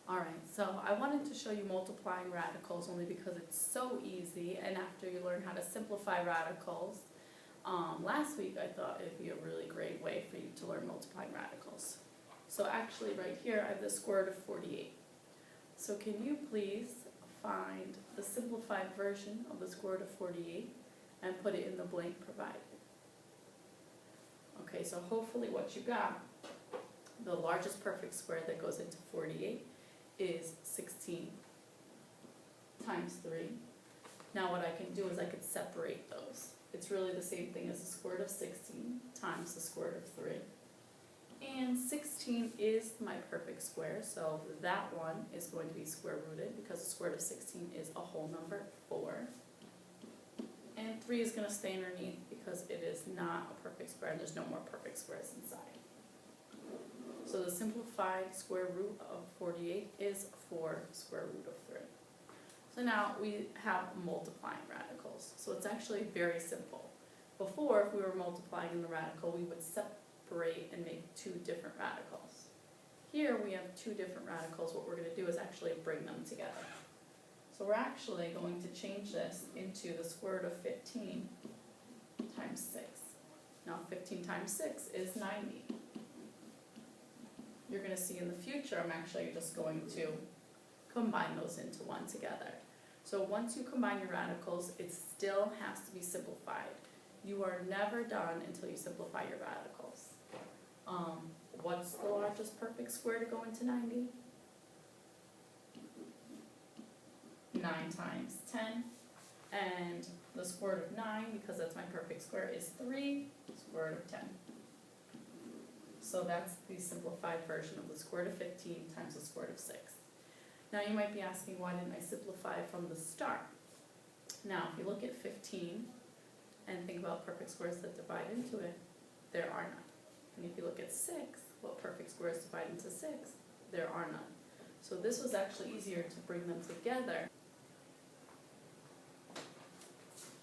Alright, so I wanted to show you multiplying radicals only because it's so easy, and after you learn how to simplify radicals, last week I thought it'd be a really great way for you to learn multiplying radicals. So actually right here I have the square root of 48. So can you please find the simplified version of the square root of 48 and put it in the blank provided? Okay, so hopefully what you got, the largest perfect square that goes into 48 is 16 times 3. Now what I can do is I could separate those. It's really the same thing as the square root of 16 times the square root of 3. And 16 is my perfect square, so that one is going to be square rooted because the square root of 16 is a whole number, 4. And 3 is going to stay underneath because it is not a perfect square and there's no more perfect squares inside. So the simplified square root of 48 is 4 square root of 3. So now we have multiplying radicals. So it's actually very simple. Before, if we were multiplying in the radical, we would separate and make two different radicals. Here we have two different radicals. What we're going to do is actually bring them together. So we're actually going to change this into the square root of 15 times 6. Now 15 times 6 is 90. You're going to see in the future I'm actually just going to combine those into one together. So once you combine your radicals, it still has to be simplified. You are never done until you simplify your radicals. What's the largest perfect square to go into 90? 9 times 10. And the square root of 9, because that's my perfect square, is 3 square root of 10. So that's the simplified version of the square root of 15 times the square root of 6. Now you might be asking, why didn't I simplify from the start? Now if you look at 15 and think about perfect squares that divide into it, there are none. And if you look at 6, what perfect squares divide into 6? There are none. So this was actually easier to bring them together.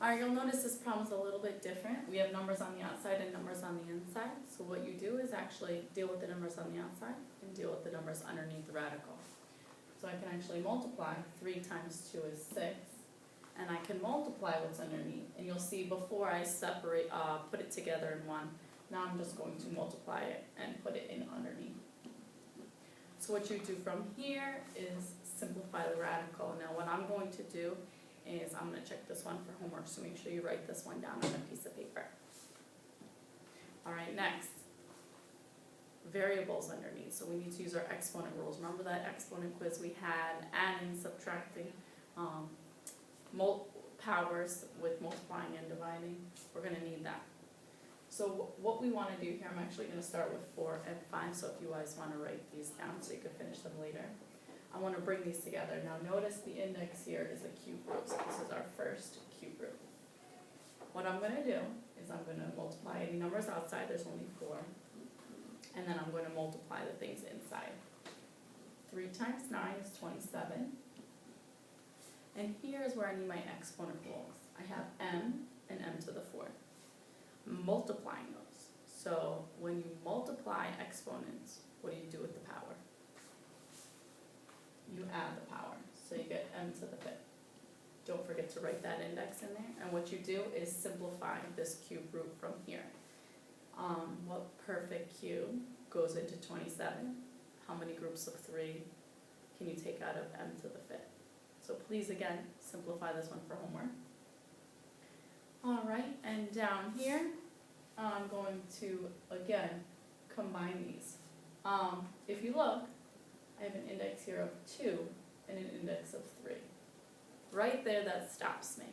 Alright, you'll notice this problem is a little bit different. We have numbers on the outside and numbers on the inside. So what you do is actually deal with the numbers on the outside and deal with the numbers underneath the radical. So I can actually multiply. 3 times 2 is 6. And I can multiply what's underneath. And you'll see before I separate, put it together in one, now I'm just going to multiply it and put it in underneath. So what you do from here is simplify the radical. Now what I'm going to do is I'm going to check this one for homework, so make sure you write this one down on a piece of paper. Alright, next. Variables underneath. So we need to use our exponent rules. Remember that exponent quiz we had, adding, subtracting, powers with multiplying and dividing? We're going to need that. So what we want to do here, I'm actually going to start with 4 and 5, so if you guys want to write these down so you can finish them later. I want to bring these together. Now notice the index here is a cube root, so this is our first cube root. What I'm going to do is I'm going to multiply any numbers outside, there's only 4, and then I'm going to multiply the things inside. 3 times 9 is 27, and here's where I need my exponent rules. I have m and m to the 4th. Multiplying those. So when you multiply exponents, what do you do with the power? You add the power, so you get m to the 5th. Don't forget to write that index in there, and what you do is simplify this cube root from here. What perfect cube goes into 27? How many groups of 3 can you take out of m to the 5th? So please again, simplify this one for homework. Alright, and down here, I'm going to again combine these. If you look, I have an index here of 2 and an index of 3. Right there, that stops me.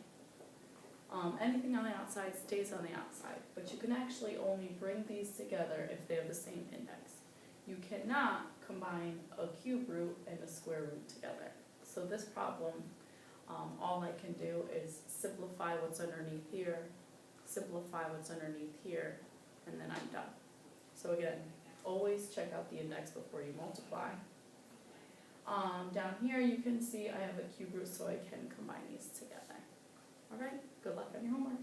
Anything on the outside stays on the outside, but you can actually only bring these together if they have the same index. You cannot combine a cube root and a square root together. So this problem, all I can do is simplify what's underneath here, simplify what's underneath here, and then I'm done. So again, always check out the index before you multiply. Down here you can see I have a cube root, so I can combine these together. Alright, good luck on your homework.